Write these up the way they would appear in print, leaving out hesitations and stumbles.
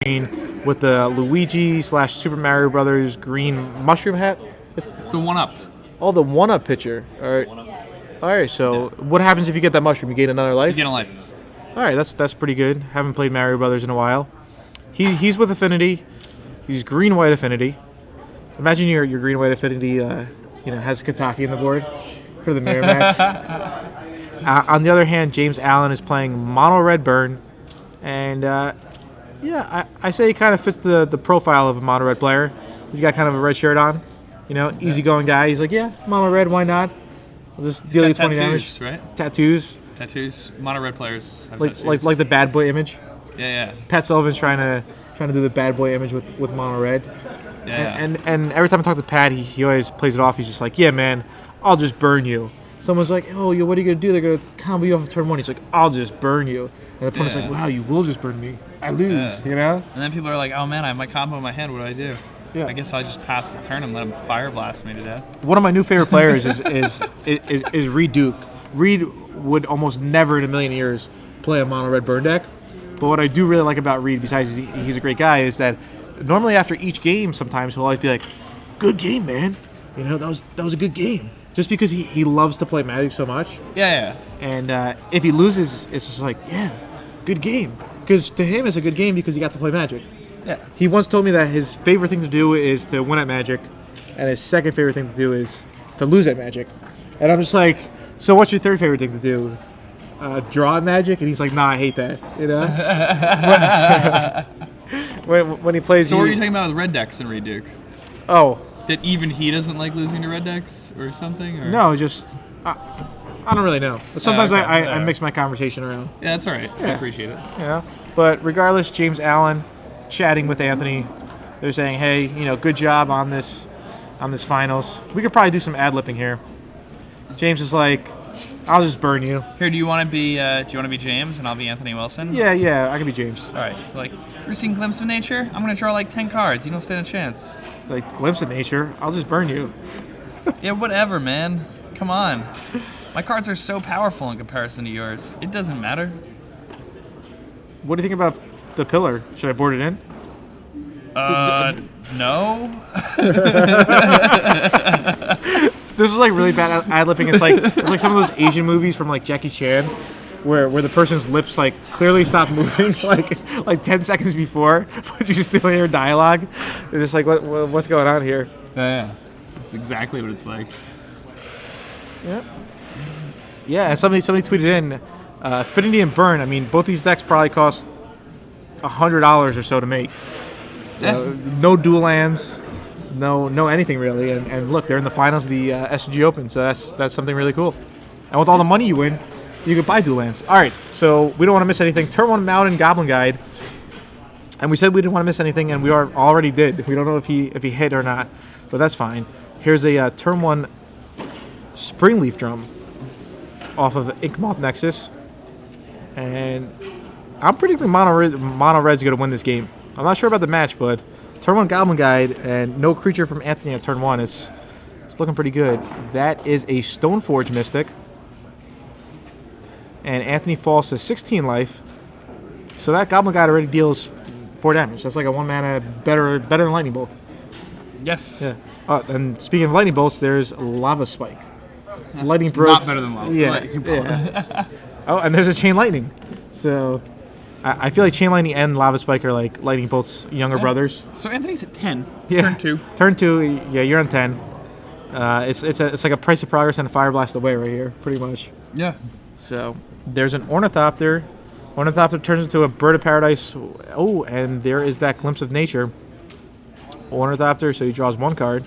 green with the Luigi / Super Mario Brothers green mushroom hat. It's the 1-up. Oh, the 1-up picture. All right. All right. So what happens if you get that mushroom? You gain another life. You gain a life. All right. That's pretty good. Haven't played Mario Brothers in a while. He's with Affinity. He's green-white Affinity. Imagine your green-white Affinity, has Kataki in the board for the mirror match. On the other hand, James Allen is playing mono red burn, and I say he kind of fits the profile of a mono red player. He's got kind of a red shirt on, easygoing guy. He's like, yeah, mono red, why not? I'll just deal you 20 damage. Right? Tattoos. Mono red players have tattoos. Like the bad boy image. Yeah. Pat Sullivan's trying to do the bad boy image with mono red. Yeah. And every time I talk to Pat, he always plays it off. He's just like, yeah, man, I'll just burn you. Someone's like, oh, what are you going to do? They're going to combo you off of turn 1. He's like, I'll just burn you. And the opponent's like, wow, you will just burn me. I lose, And then people are like, oh, man, I have my combo in my hand. What do I do? Yeah. I guess I'll just pass the turn and let him fire blast me to death. One of my new favorite players is Reed Duke. Reed would almost never in a million years play a mono red burn deck. But what I do really like about Reed, besides he's a great guy, is that normally after each game, sometimes he'll always be like, good game, man. That was a good game. Just because he loves to play Magic so much. Yeah. And if he loses, it's just like, yeah, good game. Because to him, it's a good game because he got to play Magic. Yeah. He once told me that his favorite thing to do is to win at Magic, and his second favorite thing to do is to lose at Magic. And I'm just like, so what's your third favorite thing to do? Draw at Magic? And he's like, nah, I hate that. When he plays. So what are you talking about with red decks in Reed Duke? Oh. That even he doesn't like losing to red decks or something? Or? No, just I don't really know. But sometimes I mix my conversation around. Yeah, that's all right. Yeah. I appreciate it. But regardless, James Allen chatting with Anthony. They're saying, hey, good job on this finals. We could probably do some ad-lipping here. James is like, I'll just burn you. Here, do you want to be James and I'll be Anthony Wilson? Yeah, I can be James. All right. It's like, you're seeing Glimpse of Nature? I'm going to draw like 10 cards. You don't stand a chance. Like, Glimpse of Nature? I'll just burn you. Yeah, whatever, man. Come on. My cards are so powerful in comparison to yours. It doesn't matter. What do you think about the pillar? Should I board it in? No. This is like really bad ad-lipping. It's like some of those Asian movies from like Jackie Chan where the person's lips like clearly stop moving like 10 seconds before, but you still hear dialogue. It's just like what's going on here? Yeah. That's exactly what it's like. Yeah, and somebody tweeted in Affinity and Burn. I mean, both these decks probably cost $100 or so to make. No dual lands, no anything really, and look, they're in the finals of the SCG Open, so that's something really cool. And with all the money you win, you can buy dual lands. All right, so we don't want to miss anything. Turn 1 Mountain Goblin Guide, and we said we didn't want to miss anything, and we already did. We don't know if he hit or not, but that's fine. Here's a turn 1 Springleaf Drum off of Inkmoth Nexus, and I'm predicting Mono Red's going to win this game. I'm not sure about the match, but turn 1 Goblin Guide and no creature from Anthony at turn 1. It's looking pretty good. That is a Stoneforge Mystic. And Anthony falls to 16 life. So that Goblin Guide already deals 4 damage. That's like a 1 mana better than Lightning Bolt. Yes. Yeah. And speaking of Lightning Bolts, there's Lava Spike. Lightning Broke. Not better than Lava. Yeah. Oh, and there's a Chain Lightning. So I feel like Chain Lightning and Lava Spike are like Lightning Bolt's younger brothers. So Anthony's at 10. It's turn 2. Turn 2, yeah, you're on 10. It's like a Price of Progress and a Fire Blast away right here, pretty much. Yeah. So there's an Ornithopter. Ornithopter turns into a Bird of Paradise. Oh, and there is that Glimpse of Nature. Ornithopter, so he draws 1 card.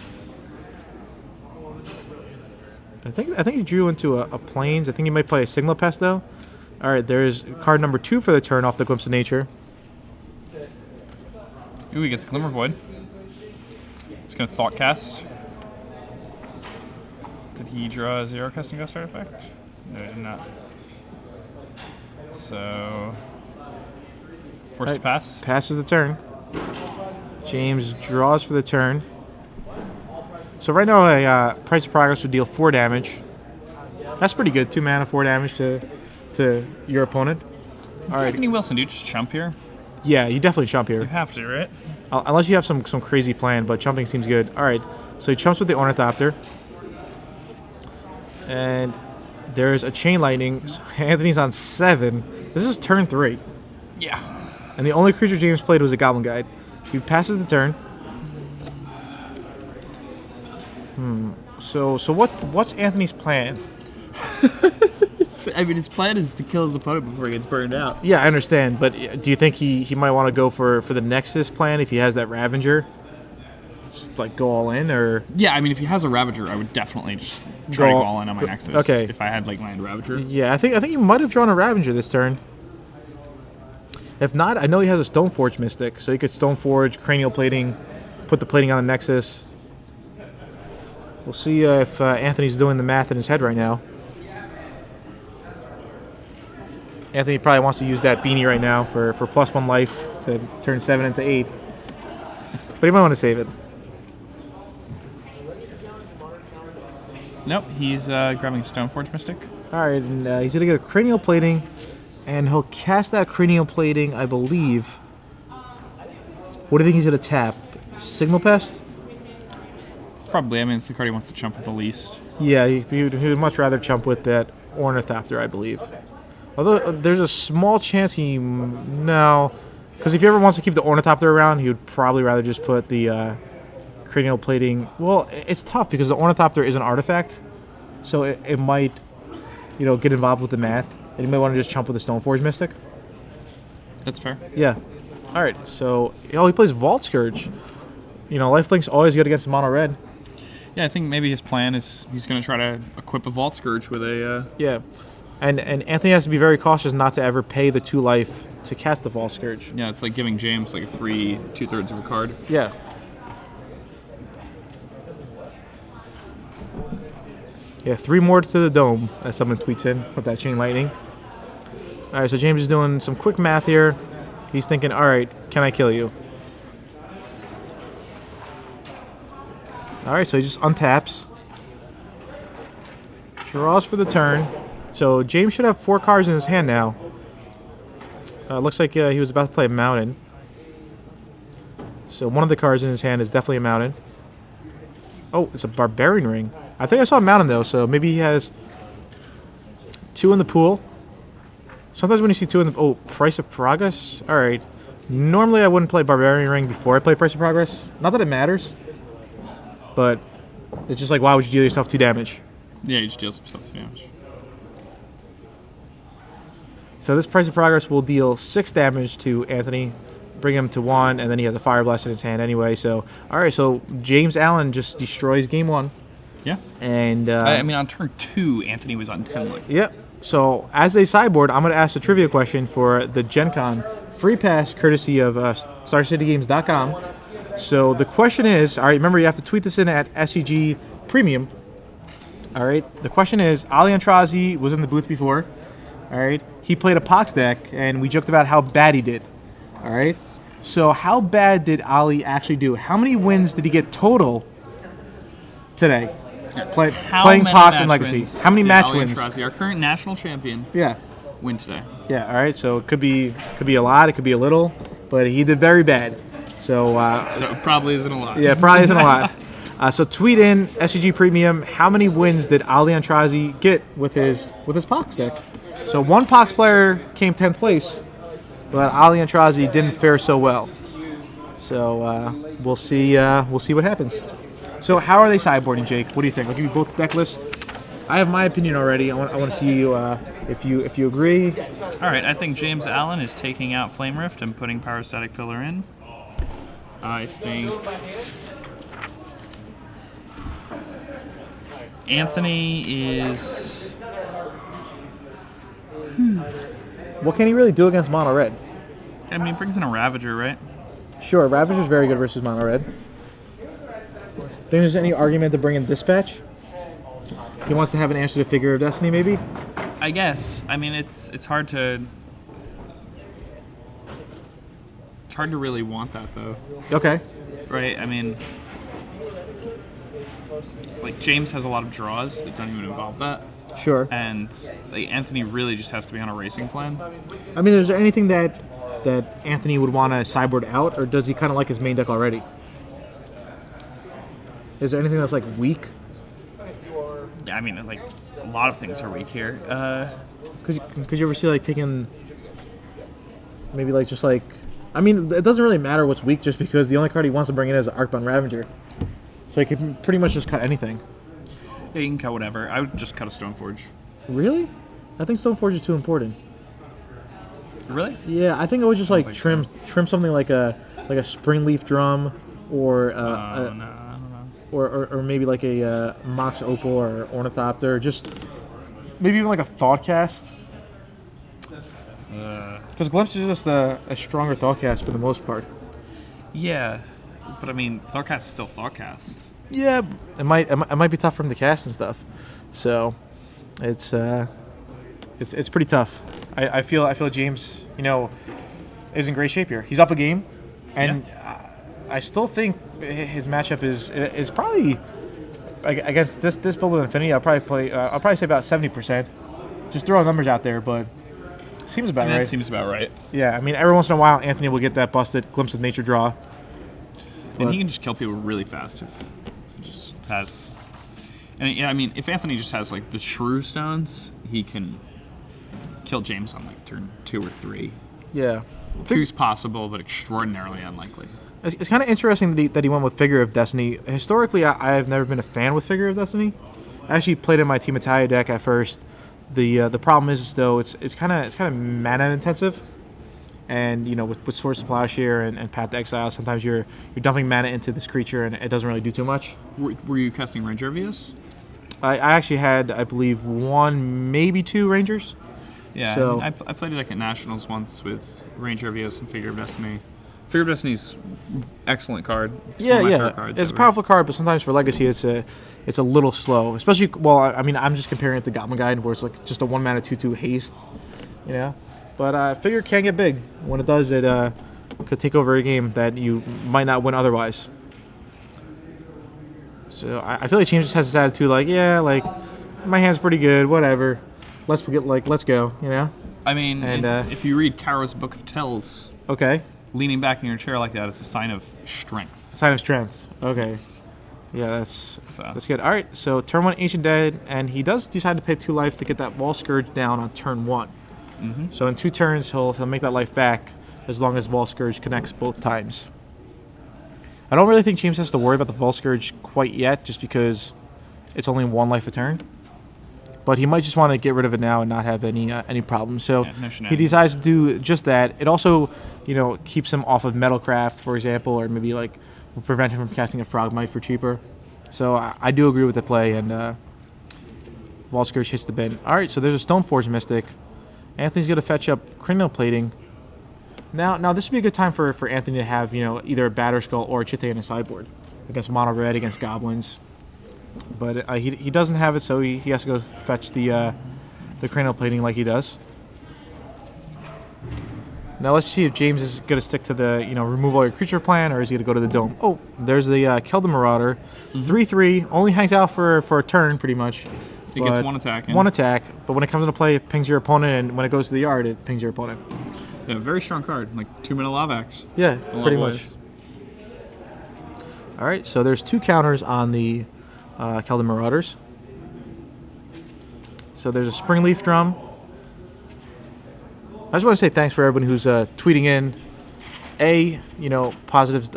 I think he drew into a Plains. I think he might play a Signal Pest though. All right, there's card number 2 for the turn off the Glimpse of Nature. Ooh, he gets a Glimmer Void. He's going to Thought Cast. Did he draw a 0 Casting Ghost artifact? No, he did not. So, forced to pass. Passes the turn. James draws for the turn. So right now, a Price of Progress would deal 4 damage. That's pretty good. 2 mana, 4 damage to your opponent. All right. Anthony Wilson, do you just chump here? Yeah, you definitely chump You here. have to, right? Unless you have some crazy plan, but chumping seems good. All right, so he chumps with the Ornithopter. And there's a Chain Lightning. So Anthony's on 7. This is turn 3. Yeah. And the only creature James played was a Goblin Guide. He passes the turn. So what's Anthony's plan? I mean, his plan is to kill his opponent before he gets burned out. Yeah, I understand, but do you think he might want to go for the Nexus plan if he has that Ravager? Just like go all in, or Yeah, I mean, if he has a Ravager, I would definitely just try to go all in on my Nexus. Okay. If I had like land Ravager. yeah, I think he might have drawn a Ravager this turn. If not, I know he has a Stoneforge Mystic, so he could Stoneforge, Cranial Plating, put the plating on the Nexus. We'll see if Anthony's doing the math in his head right now. Anthony probably wants to use that beanie right now for +1 life to turn 7 into 8. But he might want to save it. Nope, he's grabbing Stoneforge Mystic. Alright, and he's going to get a Cranial Plating, and he'll cast that Cranial Plating, I believe. What do you think he's going to tap? Signal Pest? Probably, I mean, it's the card he wants to chump with the least. Yeah, he would much rather chump with that Ornithopter, I believe. Although there's a small chance no, because if he ever wants to keep the Ornithopter around, he would probably rather just put the Cranial Plating. Well, it's tough because the Ornithopter is an artifact, so it might, get involved with the math, and you might want to just chump with the Stoneforge Mystic. That's fair. Yeah. All right. So he plays Vault Scourge. Lifelink's always good against mono red. Yeah, I think maybe his plan is he's going to try to equip a Vault Scourge with a... Yeah. And Anthony has to be very cautious not to ever pay the 2 life to cast the Vault Scourge. Yeah, it's like giving James like a free 2/3 of a card. Yeah. Yeah, 3 more to the dome, as someone tweets in with that Chain Lightning. All right, so James is doing some quick math here. He's thinking, all right, can I kill you? All right, so he just untaps. Draws for the turn. So James should have 4 cards in his hand now. Looks like he was about to play a Mountain. So one of the cards in his hand is definitely a Mountain. Oh, it's a Barbarian Ring. I think I saw a Mountain though, so maybe he has 2 in the pool. Sometimes when you see 2 in the... Oh, Price of Progress? Alright. Normally I wouldn't play Barbarian Ring before I play Price of Progress. Not that it matters. But it's just like, why would you deal yourself 2 damage? Yeah, you just deal some stuff damage. So this Price of Progress will deal 6 damage to Anthony, bring him to 1, and then he has a Fire Blast in his hand anyway. So, alright, so James Allen just destroys game 1. Yeah. And I mean, on turn 2, Anthony was on 10 life. Yep. So, as a sideboard, I'm going to ask a trivia question for the Gen Con free pass courtesy of StarCityGames.com. So, the question is, alright, remember you have to tweet this in at SCG Premium. Alright, the question is, Ali Antrazi was in the booth before. Alright, he played a Pox deck, and we joked about how bad he did. Alright, so how bad did Ali actually do? How many wins did he get total today? Playing Pox and Legacy. How many match wins? Antrazi, our current national champion, Yeah. win today. Yeah, alright, so it could be a lot, it could be a little, but he did very bad. So it probably isn't a lot. Yeah, probably isn't a lot. So tweet in SCG Premium, how many wins did Ali Antrazi get with his Pox deck? So one Pox player came 10th place, but Ali Antrazi didn't fare so well. So we'll see what happens. So how are they sideboarding, Jake? What do you think? I'll give you both deck lists. I have my opinion already. I want to see you if you agree. All right, I think James Allen is taking out Flame Rift and putting Pyrostatic Pillar in. I think Anthony is... What can he really do against mono red? I mean, he brings in a Ravager, right? Sure, Ravager's very good versus mono red. Think there's any argument to bring in Dispatch? He wants to have an answer to Figure of Destiny, maybe? I guess. I mean, it's hard to... It's hard to really want that, though. Okay. Right? I mean... Like, James has a lot of draws that don't even involve that. Sure. And like, Anthony really just has to be on a racing plan. I mean, is there anything that that Anthony would want to sideboard out, or does he kind of like his main deck already? Is there anything that's like weak? Yeah, I mean, like a lot of things are weak here. Could you ever see like taking maybe like just like, I mean, it doesn't really matter what's weak just because the only card he wants to bring in is Arcbound Ravager, so he can pretty much just cut anything. Yeah, you can cut whatever. I would just cut a Stoneforge. Really? I think Stoneforge is too important. Really? Yeah, I think I would just like trim something like a Springleaf Drum, or No, I don't know. or maybe like a Mox Opal or Ornithopter, just maybe even like a Thoughtcast. Because Glimpse is just a stronger Thoughtcast for the most part. Yeah, but I mean, Thoughtcast is still Thoughtcast. Yeah, it might be tough for him to cast and stuff. So it's pretty tough. I feel James, is in great shape here. He's up a game, and I still think his matchup is probably against this build with Infinity. I'll probably say about 70%. Just throwing numbers out there, but seems about right. That seems about right. Yeah, I mean, every once in a while, Anthony will get that busted Glimpse of Nature draw. And he can just kill people really fast if he just has. And yeah, I mean, if Anthony just has like the Shrew Stones, he can kill James on like turn 2 or 3. Yeah. 2's possible, but extraordinarily unlikely. It's kind of interesting that he went with Figure of Destiny. Historically, I have never been a fan with Figure of Destiny. I actually played in my Team Italia deck at first. The problem is though it's kind of mana intensive, and with Swords to Plowshare and Path to Exile, sometimes you're dumping mana into this creature and it doesn't really do too much. Were you casting Rangervius? I actually had, I believe, 1, maybe 2 Rangers. Yeah, so I played like at Nationals once with Rangervius and Figure of Destiny. Figure of Destiny's excellent card. It's one of my favorite cards it's a ever. powerful card, but sometimes for Legacy it's a little slow. Especially, well, I mean, I'm just comparing it to Goblin Guide, where it's like just a 1 mana 2/2 haste, But Figure can get big. When it does, it could take over a game that you might not win otherwise. So I feel like James just has this attitude like, my hand's pretty good, whatever. Let's go, I mean, And, if you read Karo's Book of Tells, Okay. leaning back in your chair like that is a sign of strength. Sign of strength. Okay. Yeah, that's good. All right, so turn 1 Ancient Dead, and he does decide to pay 2 life to get that Wall Scourge down on turn 1. Mm-hmm. So in 2 turns, he'll make that life back as long as Wall Scourge connects both times. I don't really think James has to worry about the Wall Scourge quite yet, just because it's only 1 life a turn. But he might just want to get rid of it now and not have any problems. So he decides to do just that. It also, keeps him off of Metalcraft, for example, or maybe like will prevent him from casting a Frogmite for cheaper. So I do agree with the play, and Wall Scourge hits the bin. All right, so there's a Stoneforge Mystic. Anthony's going to fetch up Cranial Plating. Now this would be a good time for Anthony to have either a Batterskull or a Chitte in his sideboard against mono red, against goblins. But he doesn't have it, so he has to go fetch the Cranial Plating like he does. Now let's see if James is going to stick to the remove all your creature plan, or is he going to go to the Dome? Oh, there's the Keldon Marauder, 3/3, only hangs out for a turn pretty much. It gets 1 attack. One attack, but when it comes into play, it pings your opponent, and when it goes to the yard, it pings your opponent. Yeah, very strong card, like 2-mana Lavax. Yeah, pretty much. All right, so there's 2 counters on the Keldon Marauders. So there's a Springleaf Drum. I just want to say thanks for everybody who's tweeting in, positive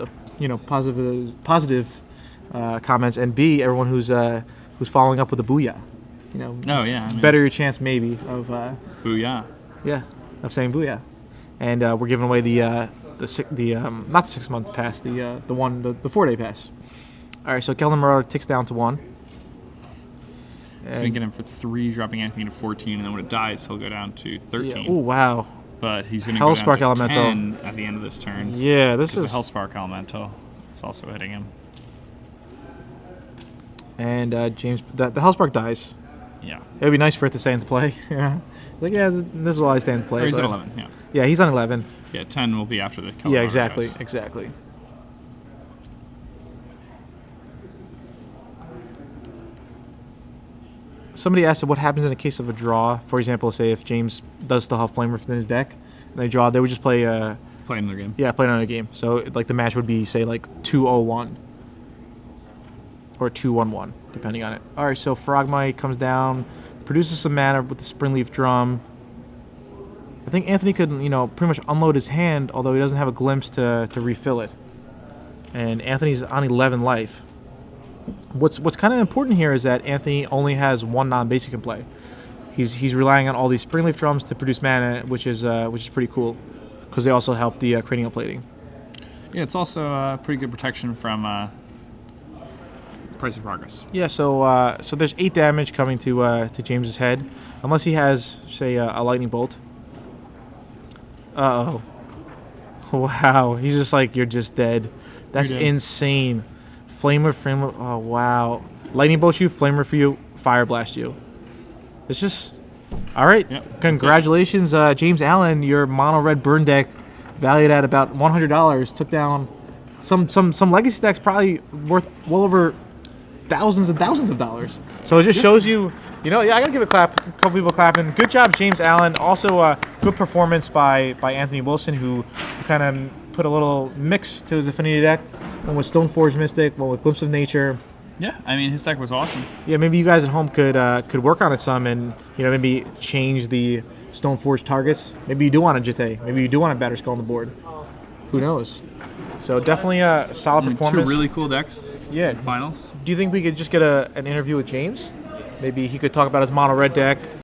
comments, and B, everyone who's following up with a Booyah. Oh yeah, better your chance maybe of Booyah. Yeah, of saying Booyah. And we're giving away the not the 6-month pass, the 4-day pass. All right, so Keldon Marauder ticks down to 1. It's going to get him for 3, dropping Anthony to 14, and then when it dies, he'll go down to 13. Yeah. Oh, wow. But he's going to go Hellspark down to Elemental 10 at the end of this turn. Yeah, this is... the Hellspark Elemental. It's also hitting him. And James... The Hellspark dies. Yeah. It would be nice for it to stay into play. Yeah. This is why I stay into play. Or he's at 11, yeah. Yeah, he's on 11. Yeah, 10 will be after the Keldon. Yeah, exactly. Somebody asked what happens in a case of a draw. For example, say if James does still have Flamer within his deck, they draw, they would just play. Play another game. Yeah, play another game. So like the match would be say like 2-0-1 or 2-1-1, depending on it. All right, so Frogmite comes down, produces some mana with the Springleaf Drum. I think Anthony could, pretty much unload his hand, although he doesn't have a glimpse to refill it. And Anthony's on 11 life. What's kind of important here is that Anthony only has one non-basic in play. He's relying on all these Springleaf Drums to produce mana, which is pretty cool, because they also help the cranial plating. Yeah, it's also pretty good protection from Price of Progress. Yeah, so there's 8 damage coming to James's head, unless he has, say, a lightning bolt. Uh-oh. Wow, he's just like, you're just dead. That's insane. Flamer, oh wow. Lightning bolt you, Flamer for you, Fire Blast you. It's just, all right. Yep, congratulations, James Allen. Your mono red burn deck, valued at about $100, took down some legacy decks probably worth well over thousands and thousands of dollars. So it just shows you, I gotta give a clap. A couple people clapping. Good job, James Allen. Also, good performance by Anthony Wilson, who kind of put a little mix to his affinity deck. One with Stoneforge Mystic, one with Glimpse of Nature. Yeah, I mean, his deck was awesome. Yeah, maybe you guys at home could work on it some, and maybe change the Stoneforge targets. Maybe you do want a Jete. Maybe you do want a Batter Skull on the board. Who knows? So definitely a solid performance. 2 really cool decks. Yeah. In finals. Do you think we could just get an interview with James? Maybe he could talk about his mono red deck,